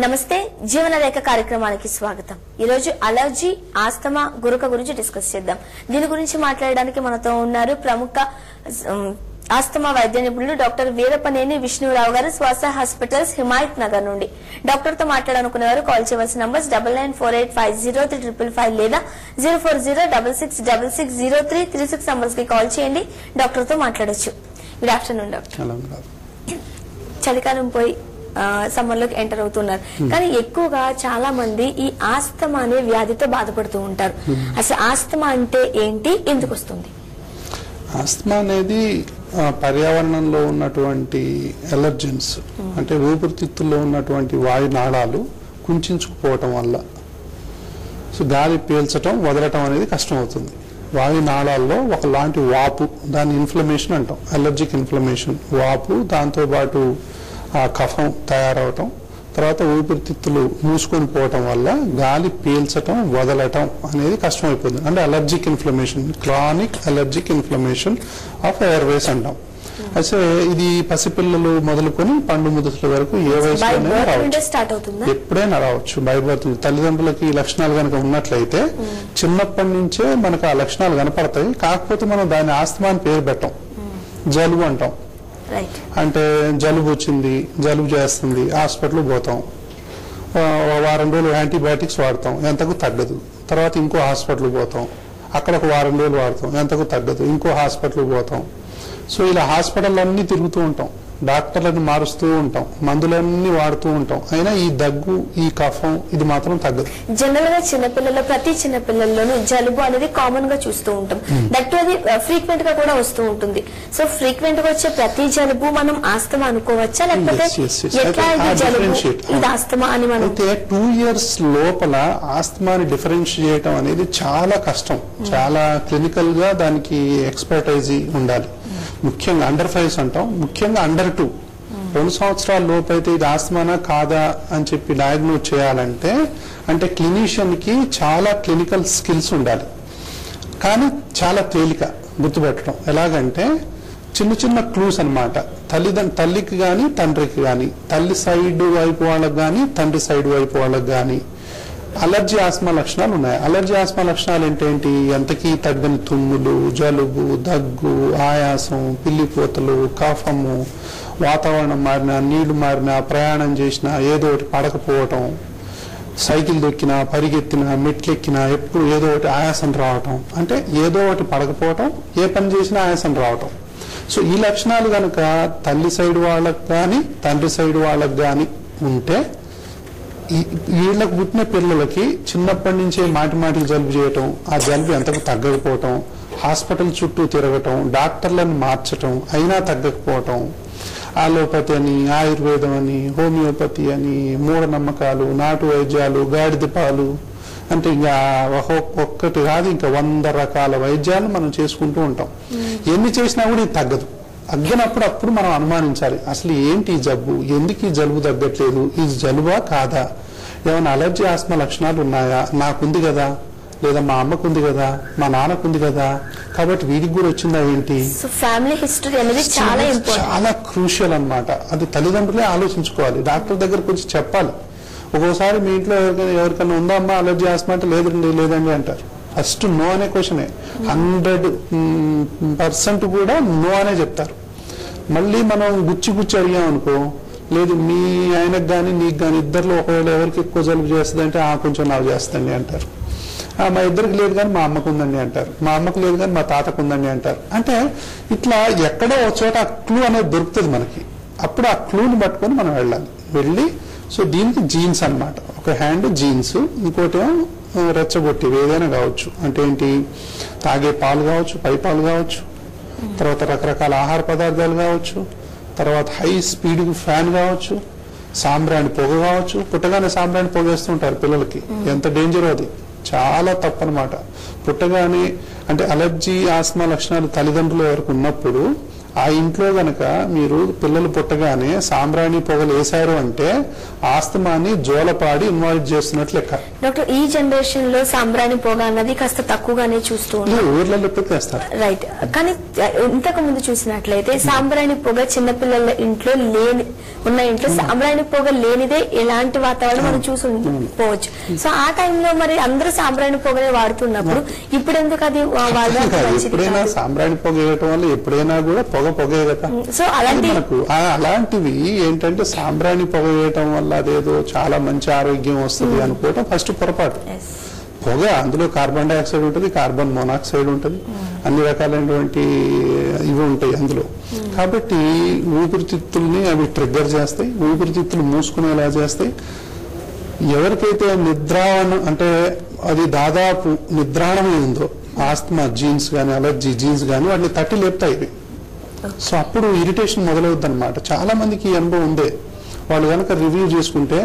నమస్తే జీవన రేఖ కార్యక్రమానికి స్వాగతం. ఈ రోజు అలర్జీ, ఆస్తమా, గురక గురించి డిస్కస్ చేద్దాం. దీని గురించి మాట్లాడడానికి మనతో ఉన్నారు ప్రముఖ ఆస్తమా వైద్య నిపుణులు డాక్టర్ వీరపనేని విష్ణురావు గారు, శ్వాస హాస్పిటల్స్, హిమాయత్ నగర్ నుండి. డాక్టర్ తో మాట్లాడాలనుకునేవారు కాల్ చేయవలసిన నంబర్స్ 9948503555 లేదా 04066660336 నంబర్స్ కి కాల్ చేయండి. డాక్టర్ తో మాట్లాడొచ్చు. Good afternoon doctor. చలికాలం పోయి సమ్మర్ లోకి ఎంటర్ అవుతున్నారు, కానీ ఎక్కువగా చాలా మంది ఈ ఆస్తమా అనే వ్యాధితో బాధపడుతూ ఉంటారు. అసలు ఆస్తమా అంటే ఏంటి, ఎందుకు వస్తుంది? ఆస్తమా అనేది పర్యావరణంలో ఉన్నటువంటి ఎలర్జెన్స్, అంటే ఊపిరితిత్తుల్లో ఉన్నటువంటి వాయునాళాలు కుంచుకుపోవటం వల్ల గాలి పీల్చటం వదలటం అనేది కష్టం అవుతుంది. వాయునాళాల్లో ఒకలాంటి వాపు, దాన్ని ఇన్ఫ్లమేషన్ అంటాం, అలర్జిక్ ఇన్ఫ్లమేషన్. వాపు, దాంతోపాటు ఆ కఫం తయారవటం, తర్వాత ఊపిరితిత్తులు మూసుకొని పోవటం వల్ల గాలి పీల్చటం వదలటం అనేది కష్టమైపోతుంది. అంటే allergic inflammation, chronic allergic inflammation of Airways అంటాం. అయితే ఇది పసిపిల్లలు మొదలుకొని పండు ముదుల వరకు ఏ వయసులోనే రావచ్చు, ఎప్పుడైనా రావచ్చు. బై బర్త్ తల్లిదండ్రులకి ఈ లక్షణాలు కనుక ఉన్నట్లయితే చిన్నప్పటి నుంచే మనకు ఆ లక్షణాలు కనపడతాయి. కాకపోతే మనం దాని ఆస్తమా అని పేరు పెట్టాం, జలుబు అంటాం. అంటే జలుబు వచ్చింది, జలుబు చేస్తుంది, హాస్పిటల్ పోతాం, వారం రోజులు యాంటీబయాటిక్స్ వాడతాం, ఎంతకు తగ్గదు. తర్వాత ఇంకో హాస్పిటల్ పోతాం, అక్కడ ఒక వారం రోజులు వాడతాం, ఎంతకు తగ్గదు, ఇంకో హాస్పిటల్ పోతాం. సో ఇలా హాస్పిటల్ అన్ని తిరుగుతూ ఉంటాం, డాక్టర్లను మారుస్తూ ఉంటాం, మందులన్నీ వాడుతూ ఉంటాం. అయినా ఈ దగ్గు, ఈ కఫం ఇది మాత్రం తగ్గదు. జనరల్ గా చిన్నపిల్లల్లో, ప్రతి చిన్నపిల్లల్లోనూ జలుబు అనేది కామన్ గా చూస్తూ ఉంటాం. దట్ అది ఫ్రీక్వెంట్ గా కూడా వస్తూ ఉంటుంది. సో ఫ్రీక్వెంట్ గా వచ్చే ప్రతి జలుబు మనం ఆస్తమా అనుకోవచ్చా, లేకపోతే ఎట్లా జలుబు ఇది ఆస్తమా అని మనం? అయితే 2 years లోపల ఆస్తమాని డిఫరెన్షియేట్ చేయటం అనేది చాలా కష్టం. చాలా క్లినికల్ గా దానికి ఎక్స్పర్టైజ్ ఉండాలి. ముఖ్యంగా అండర్ 5 అంటాం, ముఖ్యంగా అండర్ 2, 2 సంవత్సరాల లోపు అయితే ఇది ఆస్తమానా కాదా అని చెప్పి డయాగ్నోజ్ చేయాలంటే, అంటే క్లినీషియన్ కి చాలా క్లినికల్ స్కిల్స్ ఉండాలి. కానీ చాలా తేలిక గుర్తుపెట్టడం. ఎలాగంటే చిన్న చిన్న క్లూస్ అనమాట. తల్లికి కానీ తండ్రికి కానీ, తల్లి సైడ్ వైపు వాళ్ళకి కానీ తండ్రి సైడ్ వైపు వాళ్ళకి కానీ అలర్జీ ఆస్మా లక్షణాలు ఉన్నాయి. అలర్జీ ఆస్మా లక్షణాలు ఏంటేంటి? ఎంతకీ తగ్గని తుమ్ములు, జలుబు, దగ్గు, ఆయాసం, పిల్లిపోతలు, కఫము, వాతావరణం మారినా, నీళ్లు మారినా, ప్రయాణం చేసినా ఏదో ఒకటి పడకపోవటం, సైకిల్ దొక్కినా, పరిగెత్తినా, మెట్లెక్కినా ఎప్పుడు ఏదో ఒకటి ఆయాసం రావటం. అంటే ఏదో ఒకటి పడకపోవటం, ఏ పని చేసినా ఆయాసం రావటం. సో ఈ లక్షణాలు కనుక తల్లి సైడ్ వాళ్ళకి కానీ తండ్రి సైడ్ వాళ్ళకి కానీ ఉంటే, వీళ్ళకు పుట్టిన పిల్లలకి చిన్నప్పటి నుంచే మాటికి జలుబు చేయటం, ఆ జలుబు ఎంతకు తగ్గకపోవటం, హాస్పిటల్ చుట్టూ తిరగటం, డాక్టర్లను మార్చటం, అయినా తగ్గకపోవటం, ఆలోపతి అని, ఆయుర్వేదం అని, హోమియోపతి అని, మూఢనమ్మకాలు, నాటు వైద్యాలు, గాడిద పాలు, అంటే ఇంకా ఒక్కటి కాదు ఇంకా 100 రకాల వైద్యాలు మనం చేసుకుంటూ ఉంటాం. ఎన్ని చేసినా కూడా ఇది తగ్గదు. తగ్గినప్పుడు మనం అనుమానించాలి, అసలు ఏంటి ఈ జబ్బు, ఎందుకు ఈ జలుబు తగ్గట్లేదు, ఇది జలుబా కాదా, ఏమైనా అలర్జీ ఆస్మా లక్షణాలు ఉన్నాయా, నాకుంది కదా, లేదా మా అమ్మకుంది కదా, మా నాన్నకుంది కదా, కాబట్టి వీడికి కూడా వచ్చిందా ఏంటి? ఫ్యామిలీ హిస్టరీ అనేది చాలా క్రూషియల్ అన్నమాట. అది తల్లిదండ్రులే ఆలోచించుకోవాలి, డాక్టర్ దగ్గరకు వచ్చి చెప్పాలి. ఒక్కోసారి మీ ఇంట్లో ఎవరికైనా ఉందా అమ్మా అలర్జీ ఆస్మా అంటే లేదండి అంటారు. ఫస్ట్ నో అనే క్వశ్చనే, 100% కూడా నో అనే చెప్తారు. మళ్ళీ మనం గుచ్చి అడిగాం అనుకో, లేదు మీ ఆయనకు కానీ నీకు కానీ ఇద్దరిలో ఒకవేళ ఎవరికి ఎక్కువ జలుబు చేస్తుంది అంటే కొంచెం నాకు చేస్తుంది అంటారు. మా ఇద్దరికి లేదు కానీ మా అమ్మకు ఉందండి అంటారు, మా అమ్మకు లేదు కానీ మా తాతకు ఉందండి అంటారు. అంటే ఇట్లా ఎక్కడో ఒక చోట ఆ క్లూ అనేది దొరుకుతుంది మనకి. అప్పుడు ఆ క్లూని పట్టుకొని మనం వెళ్ళి సో దీనికి జీన్స్ అన్నమాట. ఒక హ్యాండ్ జీన్స్, ఇంకోటేమో రెచ్చగొట్టేవి ఏదైనా కావచ్చు. అంటే ఏంటి? తాగే పాలు కావచ్చు, పై పాలు కావచ్చు, తర్వాత రకరకాల ఆహార పదార్థాలు కావచ్చు, తర్వాత హై స్పీడ్ ఫ్యాన్ కావచ్చు, సాంబ్రాణి పొగ కావచ్చు. పుట్టగానే సాంబ్రాణి పొగ వేస్తుంటారు పిల్లలకి, ఎంత డేంజర్ అది, చాలా తప్పనమాట. పుట్టగానే అంటే అలర్జీ ఆస్మా లక్షణాలు తల్లిదండ్రుల వరకు ఉన్నప్పుడు ఆ ఇంట్లో గనక మీరు పిల్లలు పుట్టగానే సాంబ్రాణి పొగలు వేశారు అంటే ఆస్తమాని జోలపాడి ఇన్వాల్వ్ చేస్తున్నట్లు లెక్క. డాక్టర్, ఈ జనరేషన్ లో సాంబ్రాణి పొగ అన్నది కాస్త తక్కువగానే చూస్తూ ఊర్లలో పెట్టేస్తారు, రైట్. కానీ ఇంతకు ముందు చూసినట్లయితే సాంబ్రాణి పొగ చిన్నపిల్లల ఇంట్లో ఉన్న ఇంట్లో సాంబ్రాణి పొగ లేనిదే ఎలాంటి వాతావరణం మనం చూసి పోవచ్చు. సో ఆ టైంలో మరి అందరూ సాంబ్రాణి పొగనే వాడుతున్నప్పుడు ఇప్పుడు ఎందుకు అది ఎప్పుడైనా సాంబ్రాణి పొగ వేయటం వల్ల ఎప్పుడైనా కూడా పొగే కదా. సో అలాంటివి ఏంటంటే సాంబ్రాణి పొగ వేయటం వల్ల అదేదో చాలా మంచి ఆరోగ్యం వస్తుంది అనుకోవటం ఫస్ట్ పొరపాటు. పొగ అందులో కార్బన్ డైఆక్సైడ్ ఉంటుంది, కార్బన్ మోనాక్సైడ్ ఉంటుంది, అన్ని రకాలైనటువంటి ఇవి ఉంటాయి అందులో. కాబట్టి ఊపిరితిత్తుల్ని అవి ట్రిగ్గర్ చేస్తాయి, ఊపిరితిత్తులు మూసుకునేలా చేస్తాయి. ఎవరికైతే నిద్రావణం అంటే అది దాదాపు నిద్రాణమే ఉందో ఆస్తమా జీన్స్ కానీ అలర్జీ జీన్స్ కానీ వాటిని తట్టి లేపుతాయి ఇవి. సో అప్పుడు ఇరిటేషన్ మొదలవుద్ది అనమాట. చాలా మందికి ఈ అనుభవం ఉందే. వాళ్ళు కనుక రివ్యూ చేసుకుంటే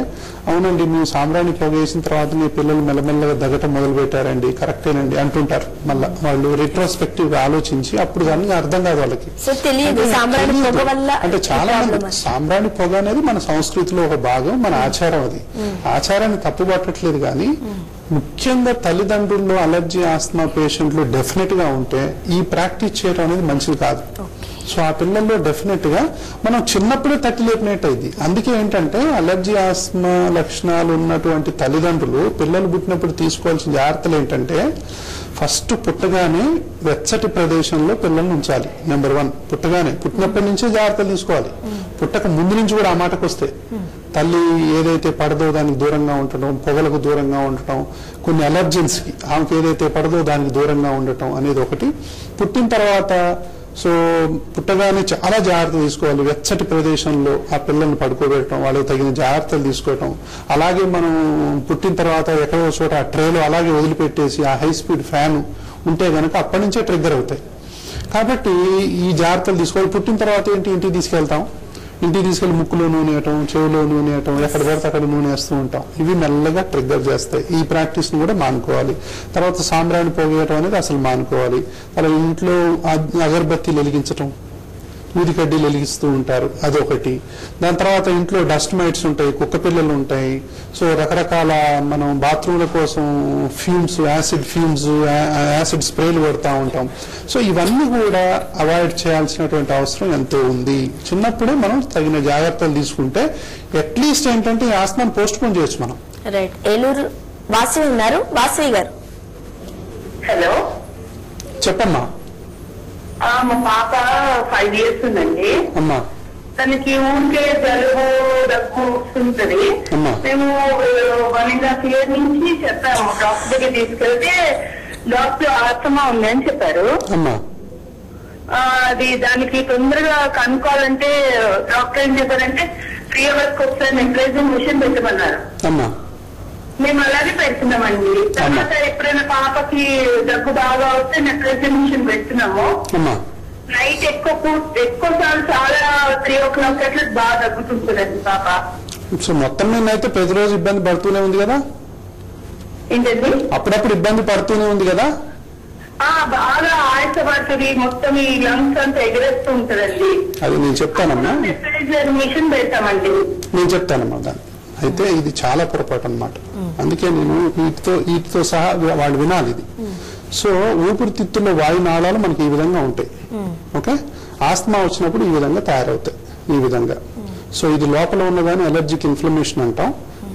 అవునండి మేము సాంబ్రాణి పొగ వేసిన తర్వాత మీ పిల్లలు మెల్లమెల్లగా దగ్గటం మొదలు పెట్టారండి, కరెక్టేనండి అంటుంటారు. మళ్ళీ వాళ్ళు రిట్రోస్పెక్టివ్ గా ఆలోచించి అప్పుడు కానీ అర్థం కాదు వాళ్ళకి. అంటే చాలా మంది సాంబ్రాణి పొగ అనేది మన సంస్కృతిలో ఒక భాగం, మన ఆచారం. అది ఆచారాన్ని తప్పుపట్టట్లేదు కానీ ముఖ్యంగా తల్లిదండ్రుల్లో అలర్జీ ఆస్తమా పేషెంట్లు డెఫినెట్ గా ఉంటే ఈ ప్రాక్టీస్ చేయడం అనేది మంచిది కాదు. సో ఆ పిల్లల్లో డెఫినెట్ గా మనం చిన్నప్పుడే తట్టి లేపినట్టు అయింది. అందుకే ఏంటంటే అలర్జీ ఆస్తమా లక్షణాలు ఉన్నటువంటి తల్లిదండ్రులు పిల్లలు పుట్టినప్పుడు తీసుకోవాల్సిన జాగ్రత్తలు ఏంటంటే ఫస్ట్ పుట్టగానే వెచ్చటి ప్రదేశంలో పిల్లల్ని ఉంచాలి. నెంబర్ 1 పుట్టినప్పటి నుంచే జాగ్రత్తలు తీసుకోవాలి. పుట్టక ముందు నుంచి కూడా ఆ మాటకు వస్తే తల్లి ఏదైతే పడదో దానికి దూరంగా ఉండటం, పొగలకు దూరంగా ఉండటం, కొన్ని అలర్జెన్స్ కి ఆమెకు ఏదైతే పడదో దానికి దూరంగా ఉండటం అనేది ఒకటి. పుట్టిన తర్వాత సో పుట్టగానే చాలా జాగ్రత్తలు తీసుకోవాలి. వెచ్చటి ప్రదేశంలో ఆ పిల్లల్ని పడుకోబెట్టడం, వాళ్ళకి తగిన జాగ్రత్తలు తీసుకోవటం. అలాగే మనం పుట్టిన తర్వాత ఎక్కడో చోట ఆ ట్రేలో అలాగే వదిలిపెట్టేసి ఆ హై స్పీడ్ ఫ్యాన్ ఉంటే గనక అప్పటి నుంచే ట్రిగ్గర్ అవుతాయి. కాబట్టి ఈ జాగ్రత్తలు తీసుకోవాలి. పుట్టిన తర్వాత ఇంటికి తీసుకెళ్తాం, ఇంటికి తీసుకెళ్లి ముక్కులో నూనె వేయటం, చెవిలో నూనె వేయటం, ఎక్కడ పడితే అక్కడ నూనె వేస్తూ ఉంటాం. ఇవి మెల్లగా ట్రిగ్గర్ చేస్తాయి. ఈ ప్రాక్టీస్ ని కూడా మానుకోవాలి. తర్వాత సాంబ్రాణి పోగేయటం అనేది అసలు మానుకోవాలి. అలా ఇంట్లో అగరబత్తీలు వెలిగించటం, ఊది కడ్డీలు వెలిగిస్తూ ఉంటారు, అదొకటి. దాని తర్వాత ఇంట్లో డస్ట్ మైట్స్ ఉంటాయి, కుక్క పిల్లలు ఉంటాయి. సో రకరకాల మనం బాత్రూమ్ల కోసం ఫ్యూమ్స్, యాసిడ్ స్ప్రేలు కొడతా ఉంటాం. సో ఇవన్నీ కూడా అవాయిడ్ చేయాల్సినటువంటి అవసరం ఎంతో ఉంది. చిన్నప్పుడే మనం తగిన జాగ్రత్తలు తీసుకుంటే అట్లీస్ట్ ఏంటంటే ఈ ఆస్తమాను పోస్ట్ పోన్ చేయొచ్చు మనం. రైట్. ఏలూరు వాసవి ఉన్నారు, వాసవి గారు. హలో చెప్పమ్మా. మా పాప 5 years ఉందండి. అమ్మా తనకి ఊరికే జలుబు దగ్గు వస్తుంటది. మేము 1.5 years నుంచి చెప్పాము, డాక్టర్ దగ్గర తీసుకెళ్తే డాక్టర్ ఆస్తమా ఉంది అని చెప్పారు. అది దానికి తొందరగా కనుక్కోవాలంటే డాక్టర్ ఏం చెప్పారంటే 3 hours ఒకసారి నెబ్లైజర్ మిషన్ పెట్టమన్నారు. మేము అలాగే పెడుతున్నామండి. తర్వాత ఎప్పుడైనా పాపకి దగ్గు బాగా వస్తే నెబ్లైజర్ మిషన్ పెడుతున్నాము. నైట్ ఎక్కువ సార్లు చాలా 3 o'clock అట్లా బాగా దగ్గుతుంటుందండి పాప. సో మొత్తం మీద అయితే ప్రతిరోజు ఇబ్బంది పడుతూనే ఉంది కదా? ఏంటండి? అప్పుడప్పుడు ఇబ్బంది పడుతూనే ఉంది కదా? బాగా ఆయాసపడుతుంది, మొత్తం ఈ లంగ్స్ అంతా ఎగరేస్తూ ఉంటదండి. అది నేను చెప్తానమ్మా, నెబ్లైజర్ మిషన్ పెడతామండి. నేను చెప్తానమ్మా దాన్ని. అయితే ఇది చాలా పొరపాటు అన్నమాట. అందుకే నేను వీటితో సహా వాళ్ళు వినాలి ఇది. సో ఊపిరితిత్తుల్లో వాయునాళాలు మనకి ఈ విధంగా ఉంటాయి. ఓకే, ఆస్తమా వచ్చినప్పుడు ఈ విధంగా తయారవుతాయి, ఈ విధంగా. సో ఇది లోపల ఉన్నదాన్ని అలర్జిక్ ఇన్ఫ్లమేషన్ అంటాం.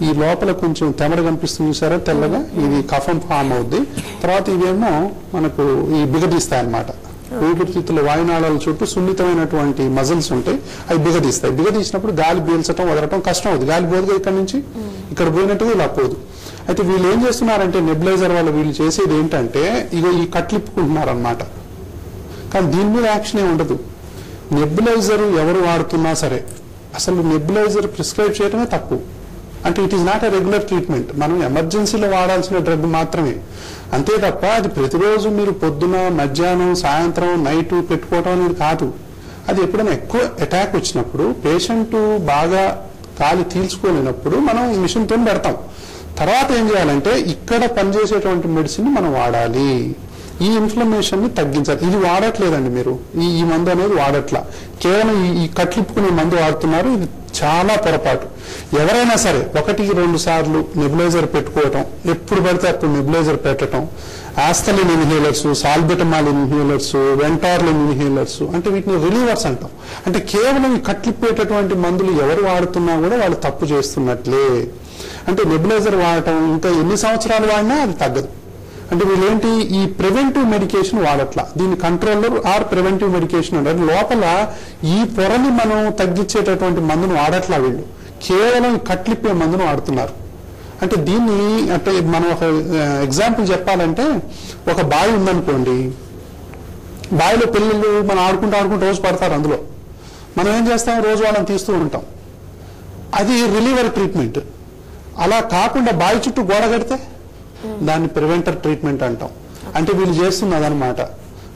ఈ లోపల కొంచెం తెమడ కనిపిస్తుంది చూసారా తెల్లగా, ఇది కఫం ఫామ్ అవుద్ది. తర్వాత ఇవేమో మనకు ఈ బిగదీస్తాయి అన్నమాట. ఊపిరితిత్తుల వాయునాళాల చుట్టూ సున్నితమైనటువంటి మజిల్స్ ఉంటాయి, అవి బిగదీస్తాయి. బిగదీసినప్పుడు గాలి పీల్చడం వదలటం కష్టం అవుతుంది. గాలి పోదుగా ఇక్కడ నుంచి, ఇక్కడ పోయినట్టుగా ఇలా పోదు. అయితే వీళ్ళు ఏం చేస్తున్నారంటే నెబ్లైజర్ వాళ్ళు వీళ్ళు చేసేది ఏంటంటే ఇగో ఈ కట్లిప్పుకుంటున్నారు అన్నమాట. కానీ దీని మీద యాక్షన్ ఏమి ఉండదు. నెబ్లైజర్ ఎవరు వాడుతున్నా సరే అసలు నెబ్లైజర్ ప్రిస్క్రైబ్ చేయడమే తప్పు. అంటే it is not a regular treatment. మనం ఎమర్జెన్సీలో వాడాల్సిన డ్రగ్ మాత్రమే, అంతే తప్ప అది ప్రతిరోజు మీరు పొద్దున, మధ్యాహ్నం, సాయంత్రం, నైట్ పెట్టుకోవటం అనేది కాదు. అది ఎప్పుడైనా ఎక్కువ అటాక్ వచ్చినప్పుడు, పేషెంట్ బాగా గాలి తీల్చుకోలేనప్పుడు మనం మిషన్తో పెడతాం. తర్వాత ఏం చేయాలంటే ఇక్కడ పనిచేసేటువంటి మెడిసిన్ మనం వాడాలి. ఈ ఇన్ఫ్లమేషన్ ని తగ్గించాలి. ఇది వాడట్లేదండి మీరు, ఈ మందు అనేది వాడట్లా, కేవలం ఈ కట్లిప్పుకునే మందు వాడుతున్నారు. ఇది చాలా పొరపాటు. ఎవరైనా సరే 1-2 సార్లు నెబులైజర్ పెట్టుకోవటం, ఎప్పుడు పడితే అప్పుడు నెబులైజర్ పెట్టడం ఆస్థలిన్ ఇన్హేలర్స్, సాల్బెటమాల్ ఇన్హేలర్స్, వెంటార్లిన్ ఇన్హేలర్స్, అంటే వీటిని రిలీవర్స్ అంటాం. అంటే కేవలం కట్లిప్పేటటువంటి మందులు ఎవరు వాడుతున్నా కూడా వాళ్ళు తప్పు చేస్తున్నట్లే. అంటే నెబులైజర్ వాడటం ఇంకా ఎన్ని సంవత్సరాలు వాడినా అది తగ్గదు. అంటే వీళ్ళేంటి, ఈ ప్రివెంటివ్ మెడికేషన్ వాడట్లా, దీన్ని కంట్రోలర్ ఆర్ ప్రివెంటివ్ మెడికేషన్ అంటారు. లోపల ఈ పొరని మనం తగ్గించేటటువంటి మందును వాడట్లా, వీళ్ళు కేవలం కట్లిప్పే మందును వాడుతున్నారు. అంటే దీన్ని అంటే మనం ఒక ఎగ్జాంపుల్ చెప్పాలంటే, ఒక బావి ఉందనుకోండి, బావిలో పిల్లలు మనం ఆడుకుంటూ రోజు పడతారు, అందులో మనం ఏం చేస్తాం, రోజు వాళ్ళని తీస్తూ ఉంటాం. అది రిలీవర్ ట్రీట్మెంట్. అలా కాకుండా బావి చుట్టూ గోడ కడితే దాన్ని ప్రివెంటర్ ట్రీట్మెంట్ అంటాం. అంటే వీళ్ళు చేస్తున్నది అనమాట.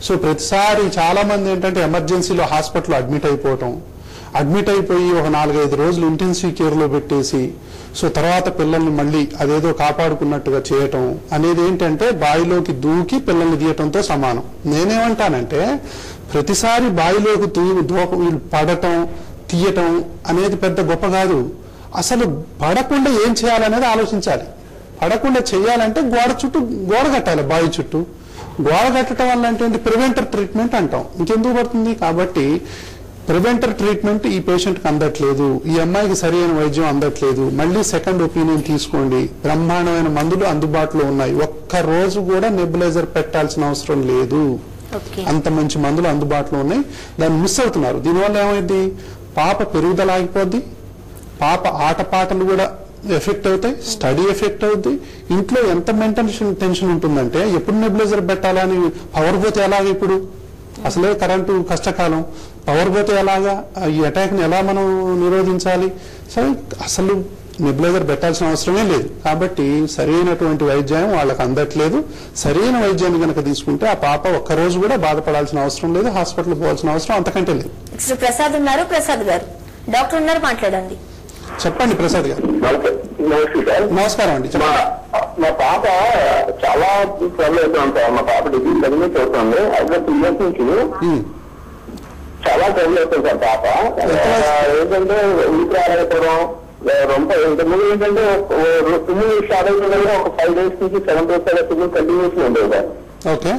సో ప్రతిసారి చాలా మంది ఏంటంటే ఎమర్జెన్సీలో హాస్పిటల్లో అడ్మిట్ అయిపోయి ఒక 4-5 రోజులు ఇంటెన్సివ్ కేర్లో పెట్టేసి, సో తర్వాత పిల్లల్ని మళ్ళీ అదేదో కాపాడుకున్నట్టుగా చేయటం అనేది ఏంటంటే బావిలోకి దూకి పిల్లల్ని తీయటంతో సమానం. నేనేమంటానంటే, ప్రతిసారి బావిలోకి వీళ్ళు పడటం తీయటం అనేది పెద్ద గొప్ప కాదు. అసలు పడకుండా ఏం చేయాలనేది ఆలోచించాలి. పడకుండా చేయాలంటే గోడ కట్టాలి, బావి చుట్టూ గోడ కట్టడం వల్ల అంటే ప్రివెంటర్ ట్రీట్మెంట్ అంటాం. ఇంకెందుకు పడుతుంది? కాబట్టి ప్రివెంటర్ ట్రీట్మెంట్ ఈ పేషెంట్కి అందట్లేదు, ఈ అమ్మాయికి సరైన వైద్యం అందట్లేదు, మళ్ళీ సెకండ్ ఒపీనియన్ తీసుకోండి. బ్రహ్మాండమైన మందులు అందుబాటులో ఉన్నాయి, ఒక్క రోజు కూడా నెబులైజర్ పెట్టాల్సిన అవసరం లేదు. అంత మంచి మందులు అందుబాటులో ఉన్నాయి, దాన్ని మిస్ అవుతున్నారు. దీనివల్ల ఏమైంది, పాప పెరుగుదల ఆగిపోద్ది, పాప ఆటపాటలు కూడా ఎఫెక్ట్ అవుతాయి, స్టడీ ఎఫెక్ట్ అవుద్ది. ఇంట్లో ఎంత మెంటల్ టెన్షన్ ఉంటుందంటే, ఎప్పుడు నెబులైజర్ పెట్టాలని, పవర్ పోతే ఎలాగ, ఇప్పుడు అసలే కరెంటు కష్టకాలం, పవర్ పోతే ఎలాగా, ఈ అటాక్ని ఎలా మనం నిరోధించాలి? సరే, అసలు నెబులైజర్ పెట్టాల్సిన అవసరమే లేదు. కాబట్టి సరైనటువంటి వైద్యం వాళ్ళకి అందట్లేదు. సరైన వైద్యాన్ని కనుక తీసుకుంటే ఆ పాప ఒక్కరోజు కూడా బాధపడాల్సిన అవసరం లేదు, హాస్పిటల్ పోవాల్సిన అవసరం అంతకంటే లేదు. ప్రసాద్ ఉన్నారు, ప్రసాద్ గారు డాక్టర్ ఉన్నారు, మాట్లాడండి. చెప్పండి ప్రసాద్ గారు. నమస్కారం అండి. మా పాప చాలా ట్రబుల్ అవుతుంది సార్. మా పాప డిగ్రీ చదివి చదువుతుంది, అయితే 2 years నుంచి చాలా ట్రబుల్ అవుతుంది సార్. పాప ఏంటంటే ఊరికి రాలేకపోవడం, రొంప ఇంతకుముందు ఏంటంటే తుమ్ములు స్టార్ట్ అవుతుంది, ఒక 5 days నుంచి 7 days తుమ్ములు కంటిన్యూస్ ఉండేది సార్. ఓకే,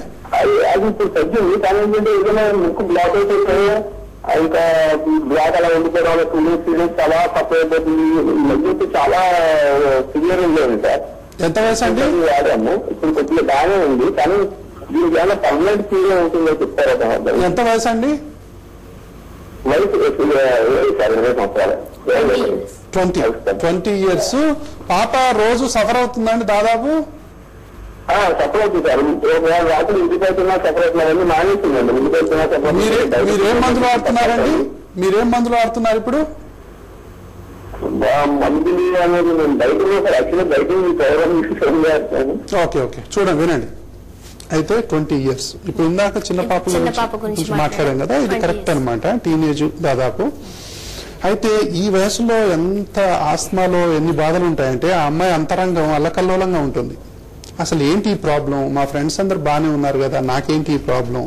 అది ఇప్పుడు తగ్గింది. కానీ ఏంటంటే ఏదైనా ముక్కు బ్లాక్ అయితే ఇంకా బ్లాక్ అలా ఉండిపోవడం, ఫీలింగ్స్ చాలా తక్కువ అయిపోతుంది. మధ్య చాలా సివియర్ ఉండేది సార్. ఎంత వయసు అండి? వాడాము, ఇప్పుడు కొద్దిగా బాగానే ఉంది, కానీ దీనికి ఏమైనా పర్మనెంట్ ఫీలింగ్ ఉంటుందో చెప్తారా? ఎంత వయసు అండి? వయసు 20 సంవత్సరాలు. 20 years. పాప రోజు సఫర్ అవుతుందండి దాదాపు? సఫర్ అవుతుంది సార్. ఒకవేళ రాత్రి ఇంటికి అవుతున్నా సఫర్ అవుతున్నారని మానేస్తుందండి. ఇంటికి అవుతున్నా సఫర్. మీరేం మందులు వాడుతున్నారండి? మీరేం మందులు వాడుతున్నారు ఇప్పుడు? మందులు అనేది నేను బయట సార్, యాక్చువల్గా బయట ఓకే ఓకే, చూడండి వినండి. అయితే 20 years, ఇప్పుడు ఇందాక చిన్న పాప గురించి మాట్లాడాం కదా, ఇది కరెక్ట్ అనమాట. టీనేజ్ దాదాపు. అయితే ఈ వయసులో ఎంత ఆస్మాలో ఎన్ని బాధలు ఉంటాయంటే, ఆ అమ్మాయి అంతరంగం అల్లకల్లోలంగా ఉంటుంది. అసలు ఏంటి ఈ ప్రాబ్లం, మా ఫ్రెండ్స్ అందరు బాగానే ఉన్నారు కదా, నాకేంటి ఈ ప్రాబ్లం,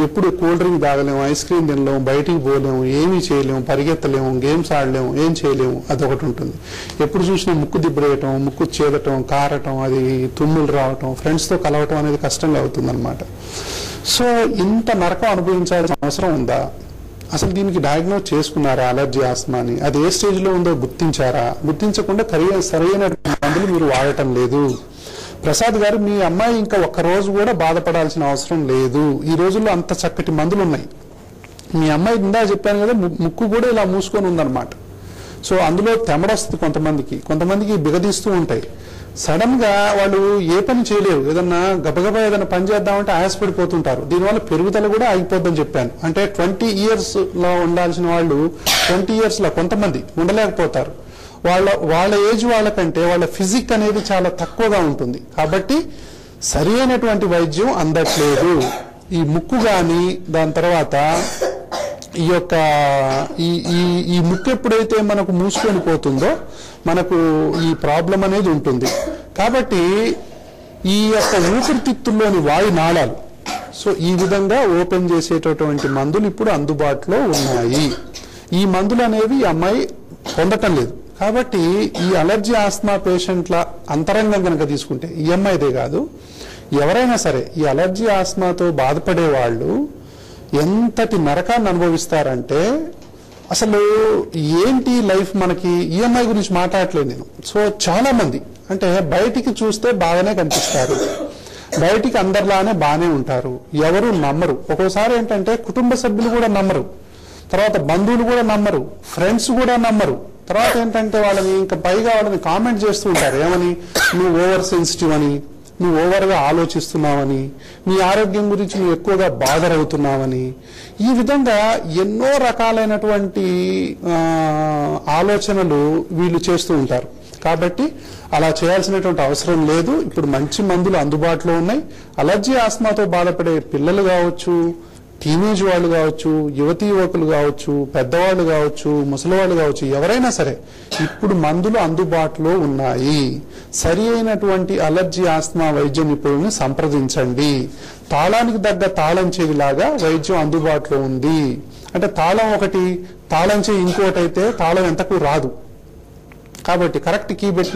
ఎప్పుడు కూల్ డ్రింక్ తాగలేము, ఐస్ క్రీమ్ తినలేము, బయటికి పోలేము, ఏమీ చేయలేము, పరిగెత్తలేము, గేమ్స్ ఆడలేము, ఏం చేయలేము, అదొకటి ఉంటుంది. ఎప్పుడు చూసినా ముక్కు దిబ్బరేయటం, ముక్కు చేదటం, కారటం, అది తుమ్ములు రావటం, ఫ్రెండ్స్తో కలవటం అనేది కష్టంగా అవుతుంది అనమాట. సో ఇంత నరకం అనుభవించాల్సిన అవసరం ఉందా? అసలు దీనికి డయాగ్నోస్ చేసుకున్నారా అలర్జీ ఆస్మాని? అది ఏ స్టేజ్లో ఉందో గుర్తించారా? గుర్తించకుండా సరైన మందులు మీరు వాడటం లేదు. ప్రసాద్ గారు, మీ అమ్మాయి ఇంకా ఒక్కరోజు కూడా బాధపడాల్సిన అవసరం లేదు. ఈ రోజుల్లో అంత చక్కటి మందులు ఉన్నాయి. మీ అమ్మాయి ఇందా చెప్పాను కదా, ముక్కు కూడా ఇలా మూసుకొని ఉందన్నమాట. సో అందులో తెమడొస్తుంది కొంతమందికి బిగదీస్తూ ఉంటాయి. సడన్ గా వాళ్ళు ఏ పని చేయలేరు, ఏదన్నా గబగబా ఏదైనా పని చేద్దామంటే ఆయాసపడిపోతుంటారు. దీనివల్ల పెరుగుదల కూడా ఆగిపోద్దని చెప్పాను. అంటే 20 years లో ఉండాల్సిన వాళ్ళు 20 years లో కొంతమంది ఉండలేకపోతారు. వాళ్ళ ఏజ్ వాళ్ళకంటే వాళ్ళ ఫిజిక్ అనేది చాలా తక్కువగా ఉంటుంది. కాబట్టి సరి అయినటువంటి వైద్యం అందట్లేదు. ఈ ముక్కు కానీ, దాని తర్వాత ఈ యొక్క ఈ ముక్కు ఎప్పుడైతే మనకు మూసుకొని పోతుందో మనకు ఈ ప్రాబ్లం అనేది ఉంటుంది. కాబట్టి ఈ యొక్క ఊపిరితిత్తుల్లోని వాయు నాళాలు, సో ఈ విధంగా ఓపెన్ చేసేటటువంటి మందులు ఇప్పుడు అందుబాటులో ఉన్నాయి. ఈ మందులు అనేవి ఈ అమ్మాయి పొందటం లేదు. కాబట్టి ఈ అలర్జీ ఆస్మా పేషెంట్ల అంతరంగం కనుక తీసుకుంటే, ఈ అమ్మాయిదే కాదు, ఎవరైనా సరే ఈ అలర్జీ ఆస్మాతో బాధపడే వాళ్ళు ఎంతటి నరకాన్ని అనుభవిస్తారంటే అసలు ఏంటి లైఫ్ మనకి ఈఎంఐ గురించి మాట్లాడట్లేదు నేను. సో చాలా మంది అంటే బయటికి చూస్తే బాగానే కనిపిస్తారు, బయటికి అందరిలానే బాగానే ఉంటారు, ఎవరు నమ్మరు. ఒక్కోసారి ఏంటంటే కుటుంబ సభ్యులు కూడా నమ్మరు, తర్వాత బంధువులు కూడా నమ్మరు, ఫ్రెండ్స్ కూడా నమ్మరు. తర్వాత ఏంటంటే వాళ్ళని ఇంకా పైగా వాళ్ళని కామెంట్ చేస్తూ ఉంటారు, ఏమని, నువ్వు ఓవర్ సెన్సిటివ్ అని, నువ్వు ఓవర్గా ఆలోచిస్తున్నావని, నీ ఆరోగ్యం గురించి నువ్వు ఎక్కువగా బాధర్ అవుతున్నావని. ఈ విధంగా ఎన్నో రకాలైనటువంటి ఆలోచనలు వీళ్ళు చేస్తూ ఉంటారు. కాబట్టి అలా చేయాల్సినటువంటి అవసరం లేదు. ఇప్పుడు మంచి మందులు అందుబాటులో ఉన్నాయి. అలర్జీ ఆస్మాతో బాధపడే పిల్లలు కావచ్చు, టీనేజ్ వాళ్ళు కావచ్చు, యువతీ యువకులు కావచ్చు, పెద్దవాళ్ళు కావచ్చు, ముసలివాళ్ళు కావచ్చు, ఎవరైనా సరే ఇప్పుడు మందులు అందుబాటులో ఉన్నాయి. సరి అయినటువంటి అలర్జీ ఆస్మా వైద్య నిపుణుల్ని సంప్రదించండి. తాళానికి తగ్గ తాళం చేయిలాగా వైద్యం అందుబాటులో ఉంది. అంటే తాళం ఒకటి, తాళం చేయి ఇంకోటి అయితే తాళం ఎంతకు రాదు. కాబట్టి కరెక్ట్ కీ పెట్టి